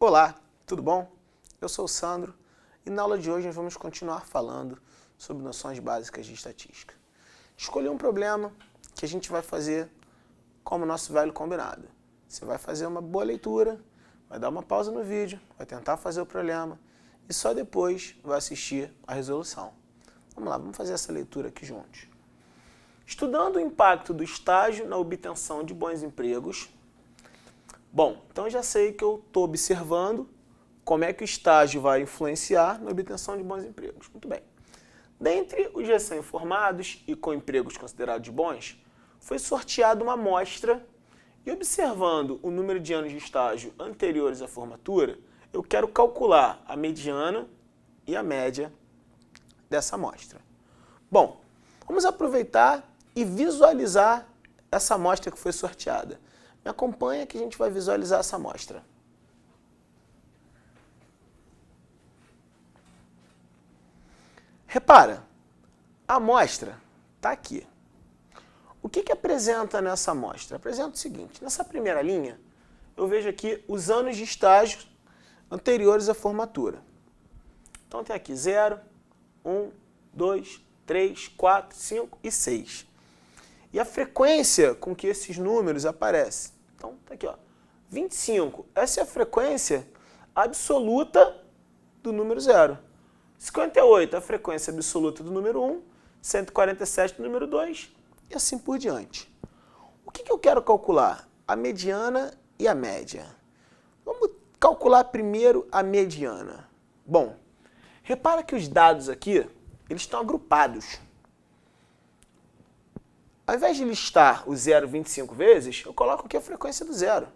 Olá, tudo bom? Eu sou o Sandro e na aula de hoje nós vamos continuar falando sobre noções básicas de estatística. Escolhi um problema que a gente vai fazer como nosso velho combinado. Você vai fazer uma boa leitura, vai dar uma pausa no vídeo, vai tentar fazer o problema e só depois vai assistir a resolução. Vamos lá, vamos fazer essa leitura aqui juntos. Estudando o impacto do estágio na obtenção de bons empregos. Bom, então eu já sei que eu estou observando como é que o estágio vai influenciar na obtenção de bons empregos. Muito bem. Dentre os recém-formados e com empregos considerados bons, foi sorteada uma amostra e observando o número de anos de estágio anteriores à formatura, eu quero calcular a mediana e a média dessa amostra. Bom, vamos aproveitar e visualizar essa amostra que foi sorteada. Me acompanha que a gente vai visualizar essa amostra. Repara, a amostra está aqui. O que apresenta nessa amostra? Apresenta o seguinte, nessa primeira linha, eu vejo aqui os anos de estágio anteriores à formatura. Então tem aqui 0, 1, 2, 3, 4, 5 e 6. E a frequência com que esses números aparecem. Então, tá aqui, ó, 25. Essa é a frequência absoluta do número 0. 58 é a frequência absoluta do número 1. 147 do número 2. E assim por diante. O que eu quero calcular? A mediana e a média. Vamos calcular primeiro a mediana. Bom, repara que os dados aqui, eles estão agrupados. Ao invés de listar o 0 25 vezes, eu coloco aqui a frequência do 0.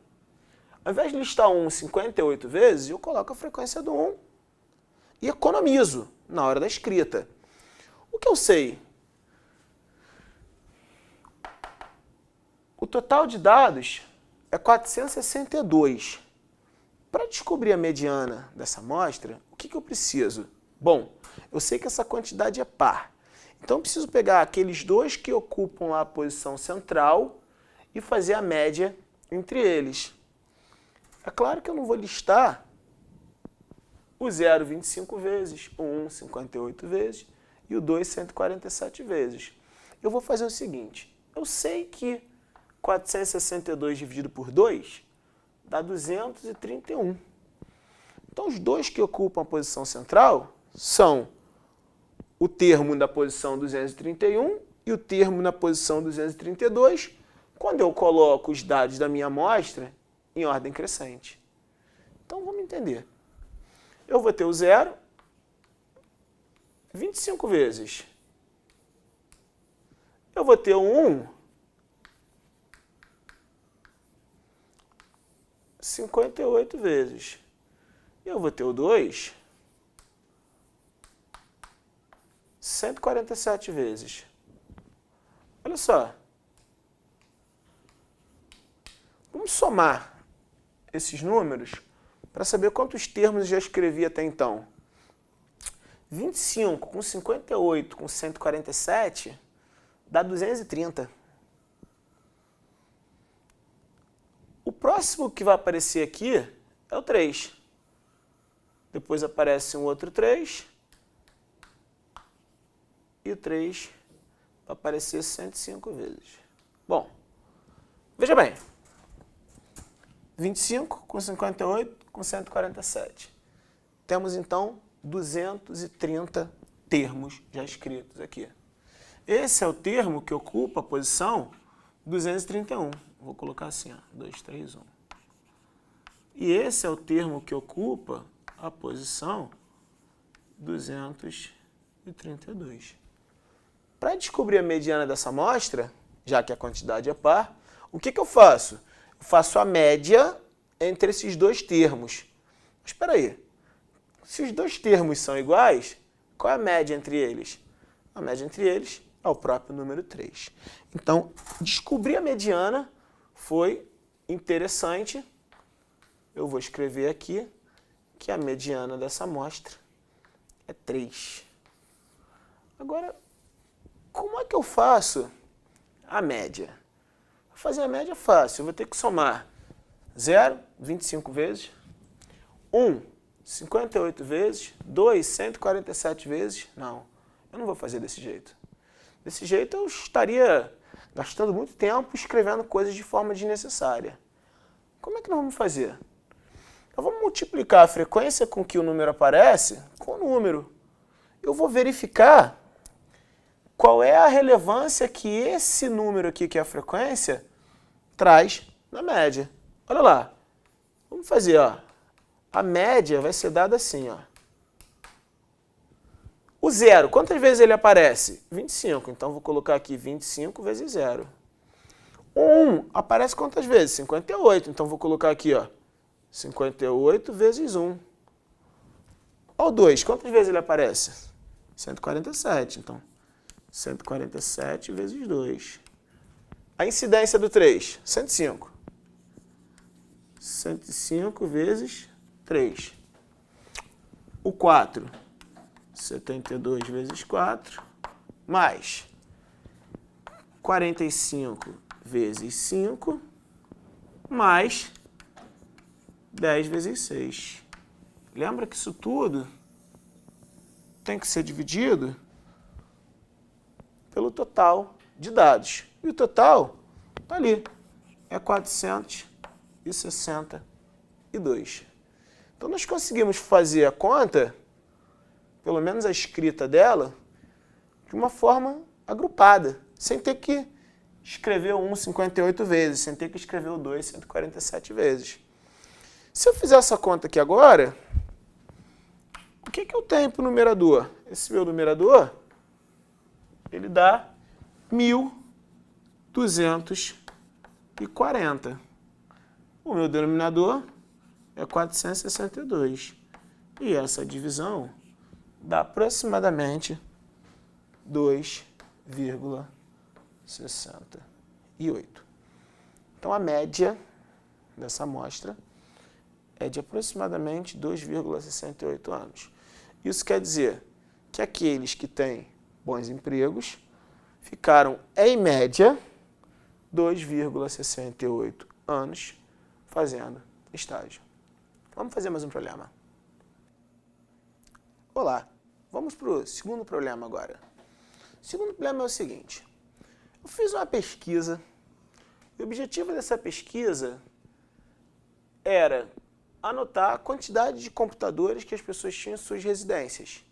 Ao invés de listar 1 58 vezes, eu coloco a frequência do 1 e economizo na hora da escrita. O que eu sei? O total de dados é 462. Para descobrir a mediana dessa amostra, o que eu preciso? Bom, eu sei que essa quantidade é par. Então, eu preciso pegar aqueles dois que ocupam lá a posição central e fazer a média entre eles. É claro que eu não vou listar o 0 25 vezes, o 1 58 vezes e o 2 147 vezes. Eu vou fazer o seguinte, eu sei que 462 dividido por 2 dá 231. Então, os dois que ocupam a posição central são o termo na posição 231 e o termo na posição 232, quando eu coloco os dados da minha amostra em ordem crescente. Então, vamos entender. Eu vou ter o 0, 25 vezes. Eu vou ter o 1, 58 vezes. E eu vou ter o 2, 147 vezes. Olha só. Vamos somar esses números para saber quantos termos eu já escrevi até então. 25 com 58 com 147 dá 230. O próximo que vai aparecer aqui é o 3. Depois aparece um outro 3. E o 3 vai aparecer 105 vezes. Bom, veja bem. 25 com 58 com 147. Temos, então, 230 termos já escritos aqui. Esse é o termo que ocupa a posição 231. Vou colocar assim, ó, 2, 3, 1. E esse é o termo que ocupa a posição 232. Para descobrir a mediana dessa amostra, já que a quantidade é par, o que eu faço? Eu faço a média entre esses dois termos. Mas espera aí, se os dois termos são iguais, qual é a média entre eles? A média entre eles é o próprio número 3. Então, descobrir a mediana foi interessante. Eu vou escrever aqui que a mediana dessa amostra é 3. Agora, como é que eu faço a média? Fazer a média é fácil. Eu vou ter que somar 0, 25 vezes, 1, 58 vezes. 2, 147 vezes. Não, eu não vou fazer desse jeito. Desse jeito eu estaria gastando muito tempo escrevendo coisas de forma desnecessária. Como é que nós vamos fazer? Nós vamos multiplicar a frequência com que o número aparece com o número. Eu vou verificar qual é a relevância que esse número aqui, que é a frequência, traz na média. Olha lá. Vamos fazer, ó. A média vai ser dada assim, ó. O zero, quantas vezes ele aparece? 25. Então, vou colocar aqui 25 vezes zero. O 1 aparece quantas vezes? 58. Então, vou colocar aqui, ó, 58 vezes 1. Olha o 2, quantas vezes ele aparece? 147. Então, 147 vezes 2. A incidência do 3, 105. 105 vezes 3. O 4, 72 vezes 4, mais 45 vezes 5, mais 10 vezes 6. Lembra que isso tudo tem que ser dividido pelo total de dados. E o total está ali, é 462. Então, nós conseguimos fazer a conta, pelo menos a escrita dela, de uma forma agrupada, sem ter que escrever o 1 58 vezes, sem ter que escrever o 2 147 vezes. Se eu fizer essa conta aqui agora, o que eu tenho para o numerador? Esse meu numerador, ele dá 1.240. O meu denominador é 462. E essa divisão dá aproximadamente 2,68. Então, a média dessa amostra é de aproximadamente 2,68 anos. Isso quer dizer que aqueles que têm bons empregos ficaram, em média, 2,68 anos fazendo estágio. Vamos fazer mais um problema. Olá, vamos para o segundo problema agora. O segundo problema é o seguinte. Eu fiz uma pesquisa. O objetivo dessa pesquisa era anotar a quantidade de computadores que as pessoas tinham em suas residências.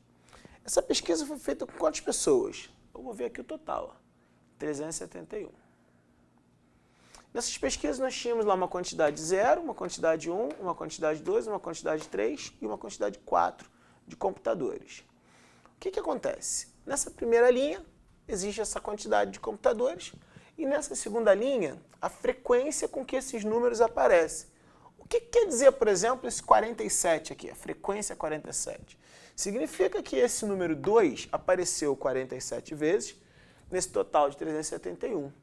Essa pesquisa foi feita com quantas pessoas? Eu vou ver aqui o total. 371. Nessas pesquisas nós tínhamos lá uma quantidade 0, uma quantidade 1, uma quantidade 2, uma quantidade 3 e uma quantidade 4 de computadores. O que acontece? Nessa primeira linha existe essa quantidade de computadores e nessa segunda linha a frequência com que esses números aparecem. O que quer dizer, por exemplo, esse 47 aqui, a frequência 47? Significa que esse número 2 apareceu 47 vezes nesse total de 371. O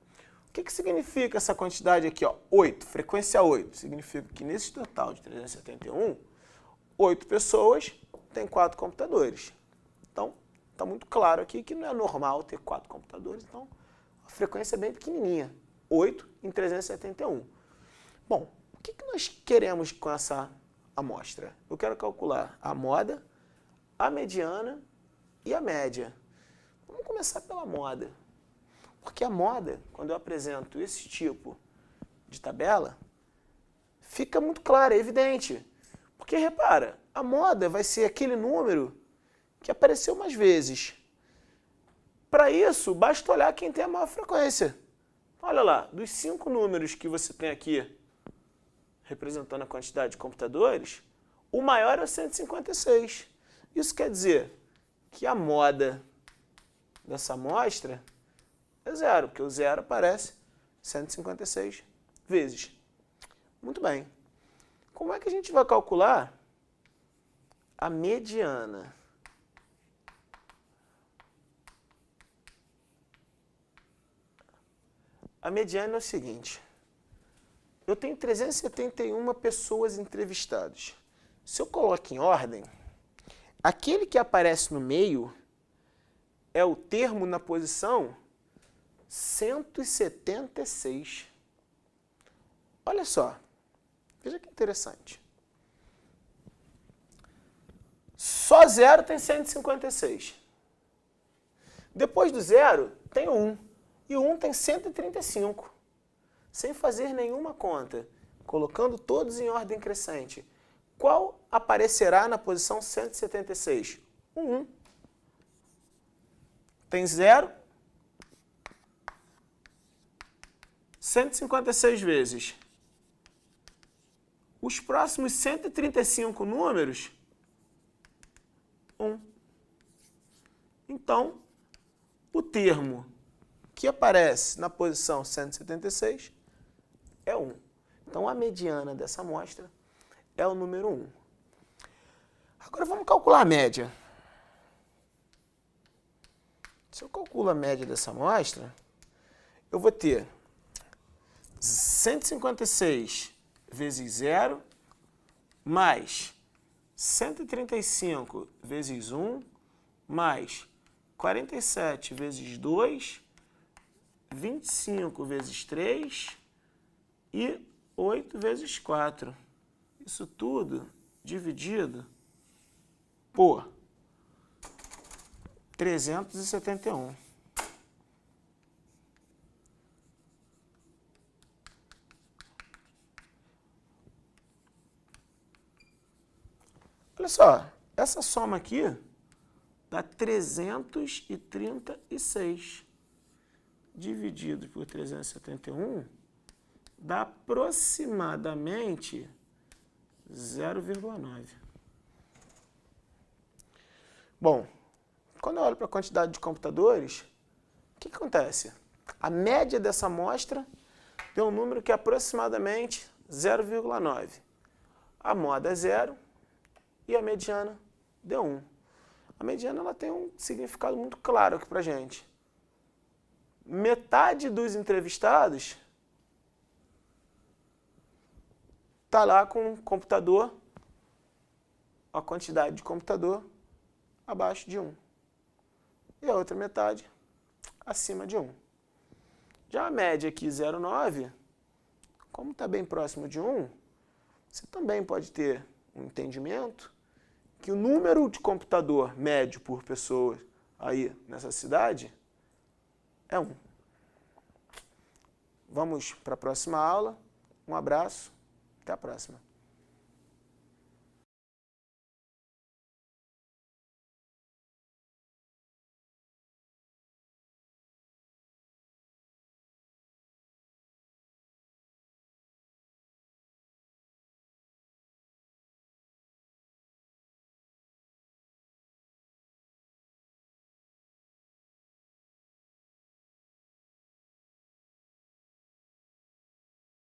que significa essa quantidade aqui, ó, 8, frequência 8? Significa que nesse total de 371, 8 pessoas têm 4 computadores. Então, está muito claro aqui que não é normal ter 4 computadores, então a frequência é bem pequenininha, 8 em 371. Bom, o que nós queremos com essa amostra? Eu quero calcular a moda, a mediana e a média. Vamos começar pela moda. Porque a moda, quando eu apresento esse tipo de tabela, fica muito clara, é evidente. Porque, repara, a moda vai ser aquele número que apareceu mais vezes. Para isso, basta olhar quem tem a maior frequência. Olha lá, dos 5 números que você tem aqui, representando a quantidade de computadores, o maior é o 156. Isso quer dizer que a moda dessa amostra é 0, porque o 0 aparece 156 vezes. Muito bem. Como é que a gente vai calcular a mediana? A mediana é o seguinte. Eu tenho 371 pessoas entrevistadas. Se eu coloco em ordem, aquele que aparece no meio é o termo na posição 176. Olha só, veja que interessante. Só 0 tem 156. Depois do 0 tem 1. E o 1 tem 135. Sem fazer nenhuma conta, colocando todos em ordem crescente, qual aparecerá na posição 176? O 1. Tem 0. 156 vezes. Os próximos 135 números, 1. Então, o termo que aparece na posição 176 é 1. Então, a mediana dessa amostra é o número 1. Agora, vamos calcular a média. Se eu calculo a média dessa amostra, eu vou ter 156 vezes 0, mais 135 vezes 1, mais 47 vezes 2, 25 vezes 3 e 8 vezes 4. Isso tudo dividido por 371. Olha só, essa soma aqui dá 336. Dividido por 371 dá aproximadamente 0,9. Bom, quando eu olho para a quantidade de computadores, o que acontece? A média dessa amostra deu um número que é aproximadamente 0,9. A moda é 0 e a mediana deu 1. A mediana ela tem um significado muito claro aqui para a gente. Metade dos entrevistados está lá com um computador, a quantidade de computador abaixo de 1. E a outra metade acima de 1. Já a média aqui, 0,9, como está bem próximo de 1, você também pode ter um entendimento que o número de computador médio por pessoa aí nessa cidade é 1. Vamos para a próxima aula. Um abraço. Até a próxima.